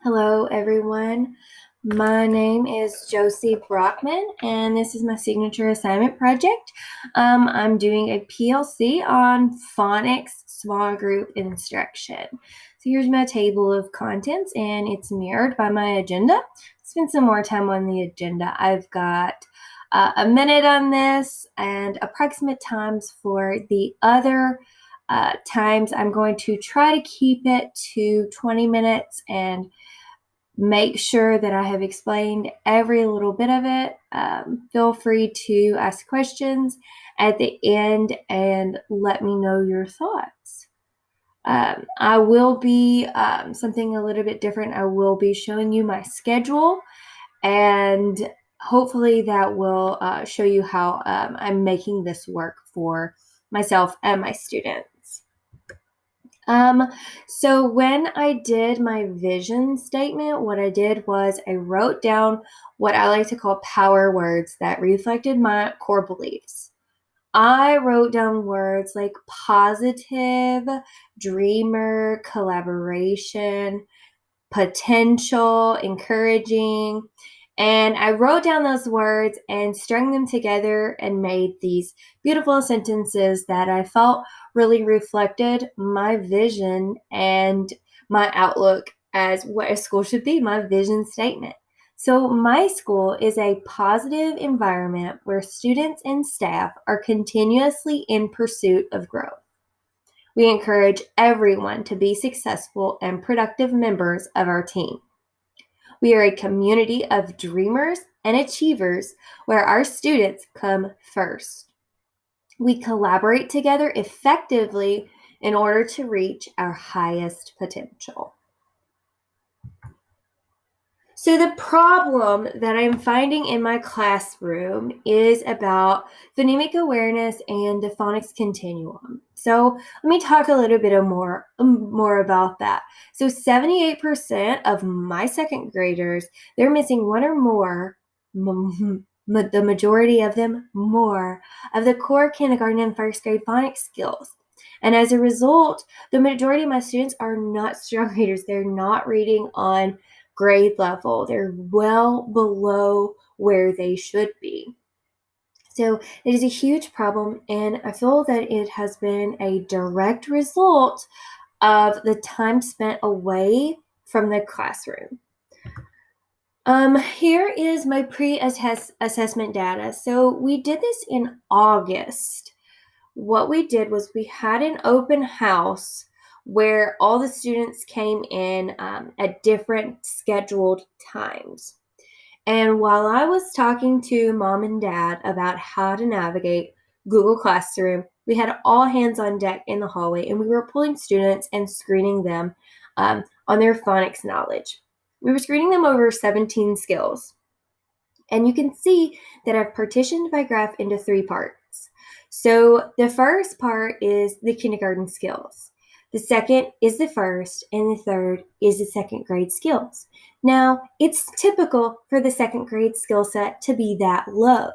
Hello, everyone. My name is Josie Brockman, and this is my signature assignment project. I'm doing a PLC on phonics small group instruction. So here's my table of contents, and it's mirrored by my agenda. Spend some more time on the agenda. I've got a minute on this and approximate times for the other times. I'm going to try to keep it to 20 minutes and make sure that I have explained every little bit of it. Feel free to ask questions at the end and let me know your thoughts. I will be something a little bit different. I will be showing you my schedule, and hopefully that will show you how I'm making this work for myself and my students. So when I did my vision statement, what I did was I wrote down what I like to call power words that reflected my core beliefs. I wrote down words like positive, dreamer, collaboration, potential, encouraging. And I wrote down those words and strung them together and made these beautiful sentences that I felt really reflected my vision and my outlook as what a school should be, my vision statement. So, my school is a positive environment where students and staff are continuously in pursuit of growth. We encourage everyone to be successful and productive members of our team. We are a community of dreamers and achievers where our students come first. We collaborate together effectively in order to reach our highest potential. So the problem that I'm finding in my classroom is about phonemic awareness and the phonics continuum. So let me talk a little bit more about that. So 78% of my second graders, they're missing one or more, the majority of them more, of the core kindergarten and first grade phonics skills. And as a result, the majority of my students are not strong readers. They're not reading on grade level. They're well below where they should be. So it is a huge problem, and I feel that it has been a direct result of the time spent away from the classroom. Here is my pre-assessment data. So we did this in August. What we did was we had an open house where all the students came in at different scheduled times. And while I was talking to mom and dad about how to navigate Google Classroom, we had all hands on deck in the hallway, and we were pulling students and screening them on their phonics knowledge. We were screening them over 17 skills. And you can see that I've partitioned my graph into 3 parts. So the first part is the kindergarten skills. The second is the first, and the third is the second grade skills. Now, it's typical for the second grade skill set to be that low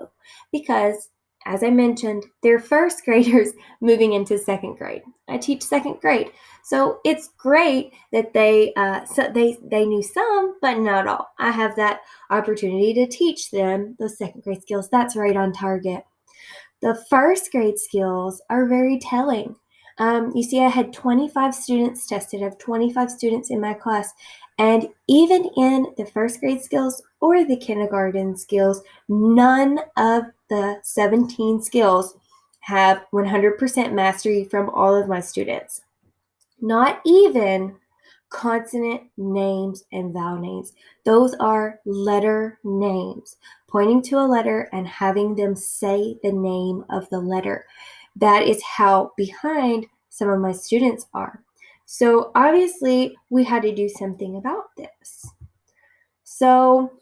because, as I mentioned, they're first graders moving into second grade. I teach second grade, so it's great that they knew some, but not all. I have that opportunity to teach them those second grade skills. That's right on target. The first grade skills are very telling. You see, I had 25 students tested. I have 25 students in my class. And even in the first grade skills or the kindergarten skills, none of the 17 skills have 100% mastery from all of my students. Not even consonant names and vowel names. Those are letter names, pointing to a letter and having them say the name of the letter. That is how behind some of my students are. So obviously we had to do something about this. So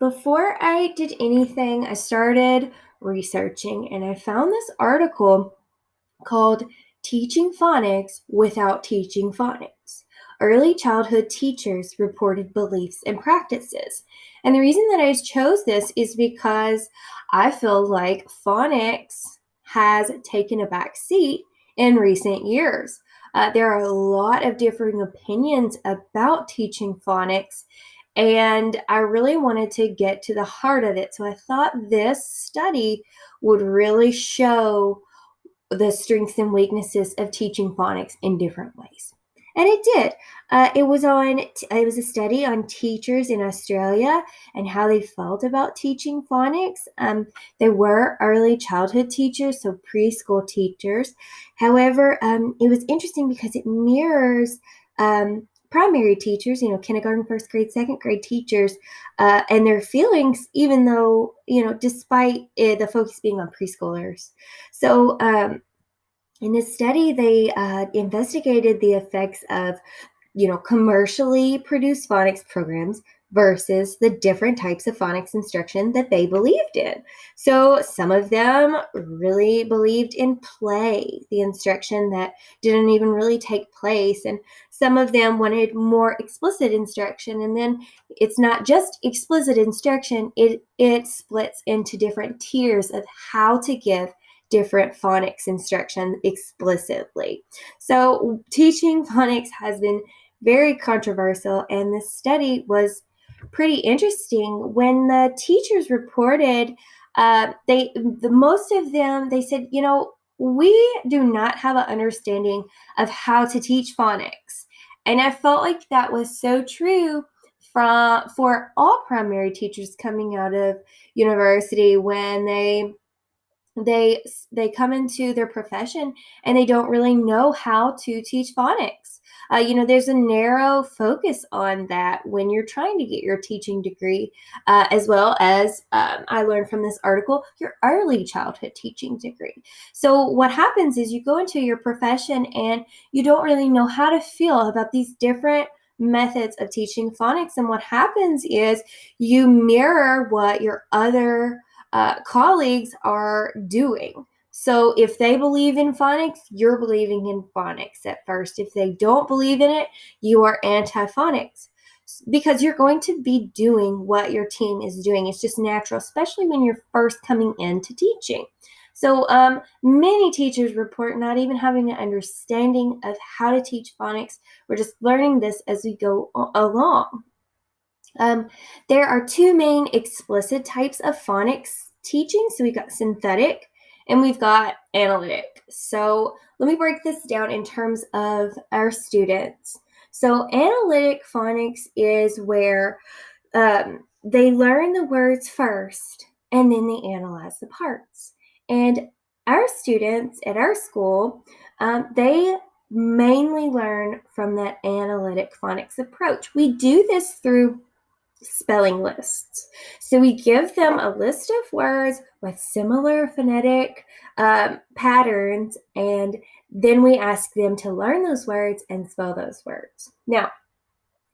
before I did anything, I started researching, and I found this article called Teaching Phonics Without Teaching Phonics. Early childhood teachers reported beliefs and practices. And the reason that I chose this is because I feel like phonics has taken a back seat in recent years. There are a lot of differing opinions about teaching phonics, and I really wanted to get to the heart of it. So I thought this study would really show the strengths and weaknesses of teaching phonics in different ways. And it did. It was a study on teachers in Australia and how they felt about teaching phonics. They were early childhood teachers, so preschool teachers. However, it was interesting because it mirrors primary teachers, kindergarten, first grade, second grade teachers, and their feelings, even though, despite the focus being on preschoolers. So, in this study, they investigated the effects of, commercially produced phonics programs versus the different types of phonics instruction that they believed in. So some of them really believed in play, the instruction that didn't even really take place. And some of them wanted more explicit instruction. And then it's not just explicit instruction, it splits into different tiers of how to give different phonics instruction explicitly. So teaching phonics has been very controversial, and this study was pretty interesting. When the teachers reported, most of them, they said, we do not have an understanding of how to teach phonics. And I felt like that was so true for all primary teachers coming out of university when they come into their profession and they don't really know how to teach phonics. There's a narrow focus on that when you're trying to get your teaching degree, as well as I learned from this article, your early childhood teaching degree. So what happens is you go into your profession and you don't really know how to feel about these different methods of teaching phonics. And what happens is you mirror what your other colleagues are doing. So if they believe in phonics, you're believing in phonics at first. If they don't believe in it, you are anti-phonics because you're going to be doing what your team is doing. It's just natural, especially when you're first coming into teaching. So many teachers report not even having an understanding of how to teach phonics. We're just learning this as we go along. There are two main explicit types of phonics teaching. So we've got synthetic and we've got analytic. So let me break this down in terms of our students. So analytic phonics is where they learn the words first and then they analyze the parts. And our students at our school, they mainly learn from that analytic phonics approach. We do this through spelling lists. So we give them a list of words with similar phonetic patterns, and then we ask them to learn those words and spell those words. Now,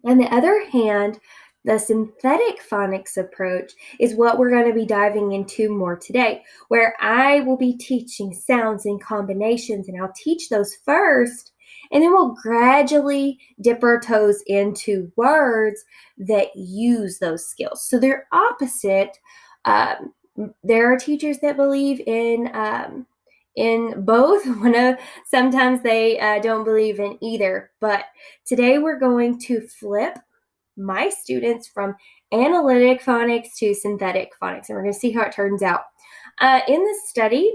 on the other hand, the synthetic phonics approach is what we're going to be diving into more today, where I will be teaching sounds and combinations, and I'll teach those first, and then we'll gradually dip our toes into words that use those skills. So they're opposite. There are teachers that believe in both. Sometimes they don't believe in either. But today we're going to flip my students from analytic phonics to synthetic phonics, and we're going to see how it turns out. In this study,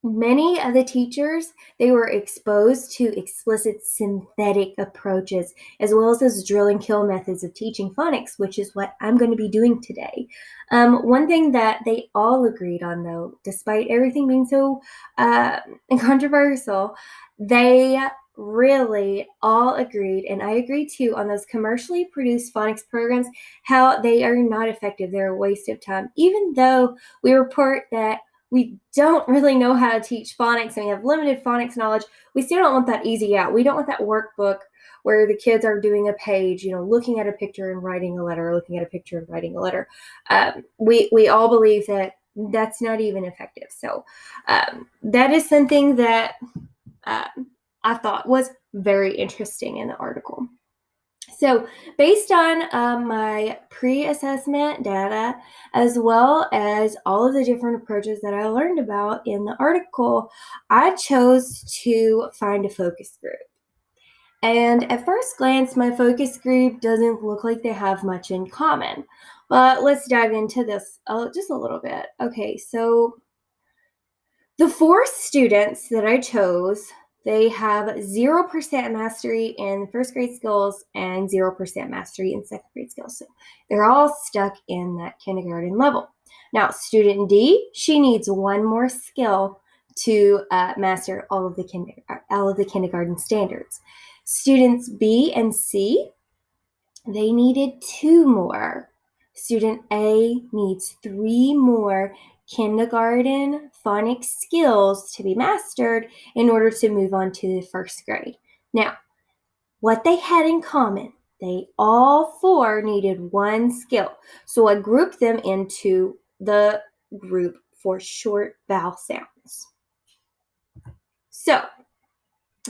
many of the teachers, they were exposed to explicit synthetic approaches, as well as those drill and kill methods of teaching phonics, which is what I'm going to be doing today. One thing that they all agreed on, though, despite everything being so controversial, they really all agreed, and I agreed too, on those commercially produced phonics programs, how they are not effective. They're a waste of time. Even though we report that we don't really know how to teach phonics and we have limited phonics knowledge, we still don't want that easy out. We don't want that workbook where the kids are doing a page, looking at a picture and writing a letter, looking at a picture and writing a letter. We all believe that that's not even effective. So that is something that I thought was very interesting in the article. So based on my pre-assessment data, as well as all of the different approaches that I learned about in the article, I chose to find a focus group. And at first glance, my focus group doesn't look like they have much in common. But let's dive into this just a little bit. Okay, so the 4 students that I chose, they have 0% mastery in first grade skills and 0% mastery in second grade skills. So they're all stuck in that kindergarten level. Now, student D, she needs one more skill to master all of the kindergarten standards. Students B and C, they needed 2 more. Student A needs 3 more kindergarten phonics skills to be mastered in order to move on to the first grade. Now, what they had in common, they all 4 needed one skill. So I grouped them into the group for short vowel sounds. So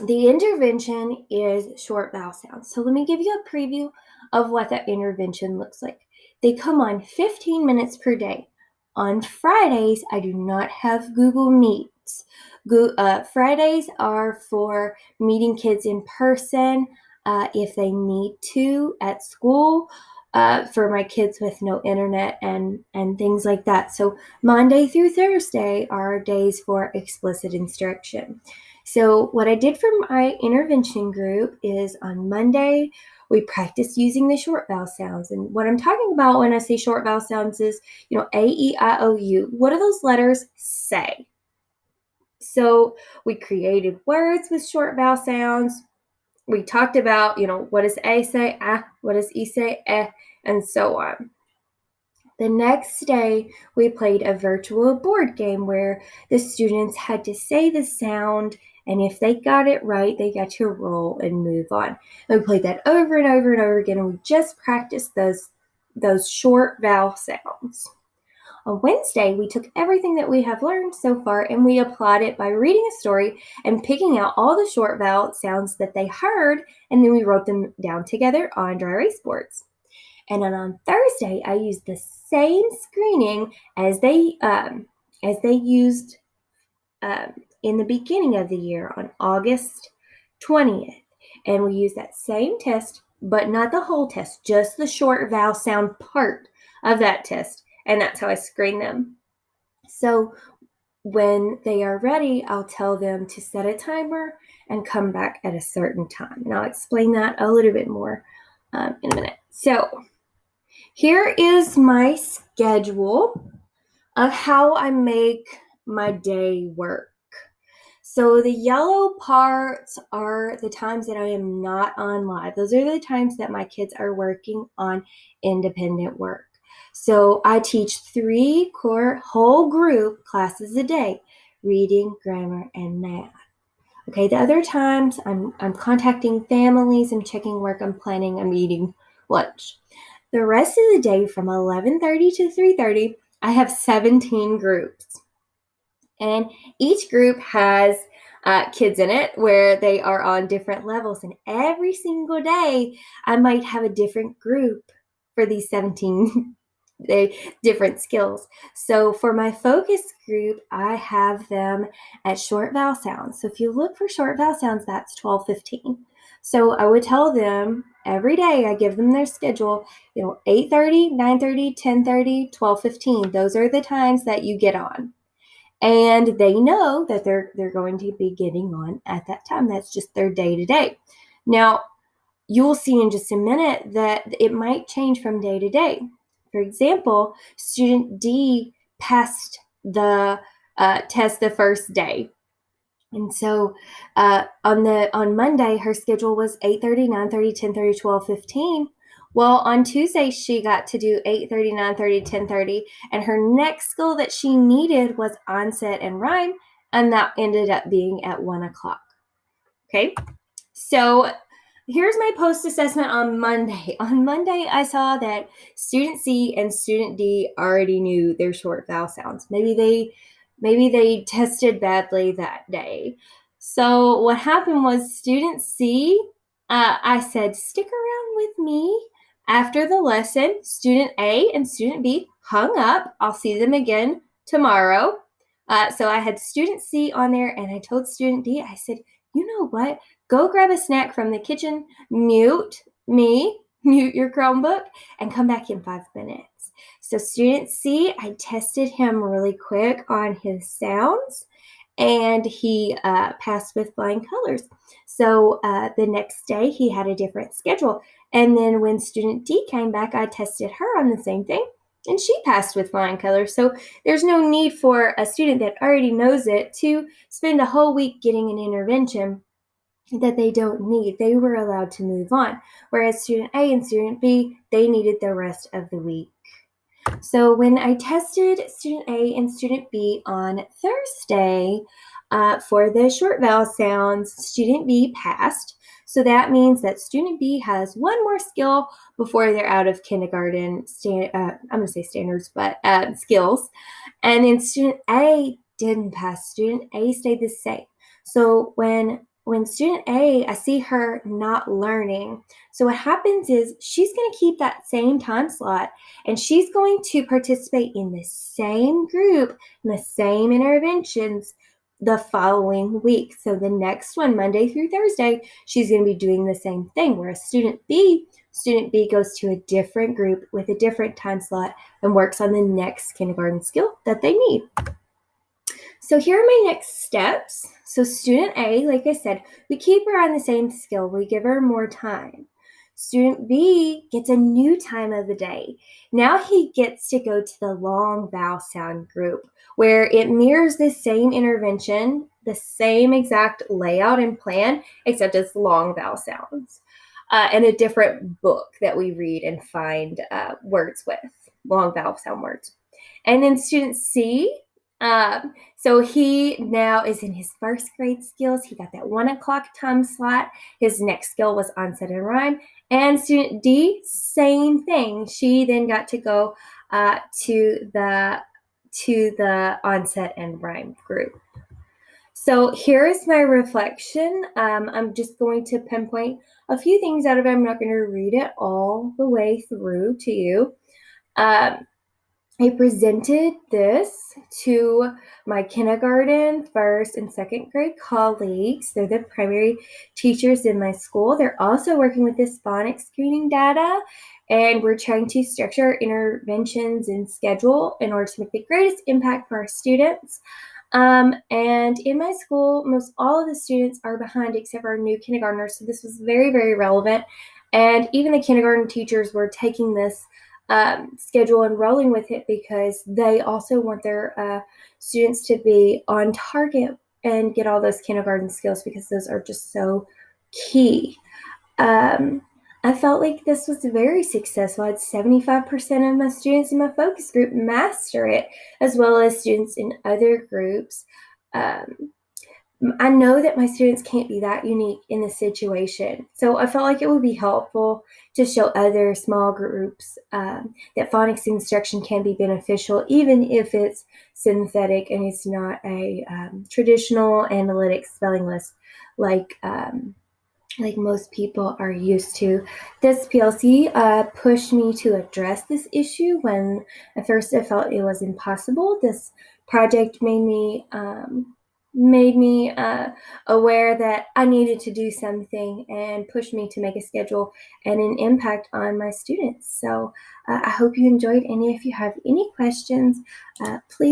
the intervention is short vowel sounds. So let me give you a preview of what that intervention looks like. They come on 15 minutes per day. On Fridays, I do not have Google Meets. Fridays are for meeting kids in person if they need to at school. For my kids with no internet and things like that. So Monday through Thursday are days for explicit instruction. So what I did for my intervention group is on Monday, we practiced using the short vowel sounds. And what I'm talking about when I say short vowel sounds is, A, E, I, O, U. What do those letters say? So we created words with short vowel sounds. We talked about, what does A say? Ah, what does E say? Eh, and so on. The next day, we played a virtual board game where the students had to say the sound, and if they got it right, they got to roll and move on. And we played that over and over and over again, and we just practiced those short vowel sounds. On Wednesday, we took everything that we have learned so far and we applied it by reading a story and picking out all the short vowel sounds that they heard, and then we wrote them down together on dry erase boards. And then on Thursday, I used the same screening as they used in the beginning of the year on August 20th. And we used that same test, but not the whole test, just the short vowel sound part of that test. And that's how I screen them. So when they are ready, I'll tell them to set a timer and come back at a certain time. And I'll explain that a little bit more in a minute. So here is my schedule of how I make my day work. So the yellow parts are the times that I am not on live. Those are the times that my kids are working on independent work. So I teach 3 core whole group classes a day, reading, grammar, and math. Okay, the other times I'm contacting families, I'm checking work, I'm planning, I'm eating lunch. The rest of the day from 11:30 to 3:30, I have 17 groups. And each group has kids in it where they are on different levels. And every single day, I might have a different group for these 17 different skills. So for my focus group, I have them at short vowel sounds. So if you look for short vowel sounds, that's 12:15. So I would tell them every day, I give them their schedule, 8:30, 9:30, 10:30, 12:15. Those are the times that you get on. And they know that they're going to be getting on at that time. That's just their day to day. Now, you will see in just a minute that it might change from day to day. For example, student D passed the test the first day. And so on Monday, her schedule was 8:30, 9:30, 10:30, 12:15. Well, on Tuesday, she got to do 8:30, 9:30, 10:30, and her next skill that she needed was onset and rhyme, and that ended up being at 1 o'clock. Okay, so here's my post-assessment on Monday. On Monday, I saw that student C and student D already knew their short vowel sounds. Maybe they tested badly that day. So what happened was student C I said, stick around with me. After the lesson, student A and student B hung up. I'll see them again tomorrow. So I had student C on there, and I told student D, I said, you know what? Go grab a snack from the kitchen, mute me, mute your Chromebook, and come back in 5 minutes. So student C, I tested him really quick on his sounds, and he passed with flying colors. So the next day he had a different schedule. And then when student D came back, I tested her on the same thing, and she passed with flying colors. So there's no need for a student that already knows it to spend a whole week getting an intervention that they don't need. They were allowed to move on. Whereas student A and student B, they needed the rest of the week. So when I tested student A and student B on Thursday for the short vowel sounds, student B passed. So that means that student B has one more skill before they're out of kindergarten, I'm going to say standards, but skills. And then student A didn't pass. Student A stayed the same. So when student A, I see her not learning. So what happens is she's going to keep that same time slot, and she's going to participate in the same group, in the same interventions the following week. So the next one, Monday through Thursday, she's going to be doing the same thing. Whereas student B goes to a different group with a different time slot and works on the next kindergarten skill that they need. So here are my next steps. So student A, like I said, we keep her on the same skill. We give her more time. Student B gets a new time of the day. Now he gets to go to the long vowel sound group, where it mirrors the same intervention, the same exact layout and plan, except it's long vowel sounds, and a different book that we read and find words with, long vowel sound words. And then student C, so he now is in his first grade skills. He got that 1 o'clock time slot. His next skill was onset and rhyme. And student D, same thing. She then got to go to the onset and rhyme group. So here is my reflection. I'm just going to pinpoint a few things out of it. I'm not going to read it all the way through to you. I presented this to my kindergarten, first, and second grade colleagues. They're the primary teachers in my school. They're also working with this phonics screening data, and we're trying to structure our interventions and schedule in order to make the greatest impact for our students. And in my school, most all of the students are behind except for our new kindergartners, so this was very, very relevant. And even the kindergarten teachers were taking this schedule and rolling with it because they also want their students to be on target and get all those kindergarten skills because those are just so key. I felt like this was very successful. I had 75% of my students in my focus group master it, as well as students in other groups. I know that my students can't be that unique in this situation. So I felt like it would be helpful to show other small groups that phonics instruction can be beneficial, even if it's synthetic and it's not a traditional analytic spelling list like most people are used to. This PLC pushed me to address this issue when at first I felt it was impossible. This project made me aware that I needed to do something and pushed me to make a schedule and an impact on my students. So I hope you enjoyed, and if you have any questions, please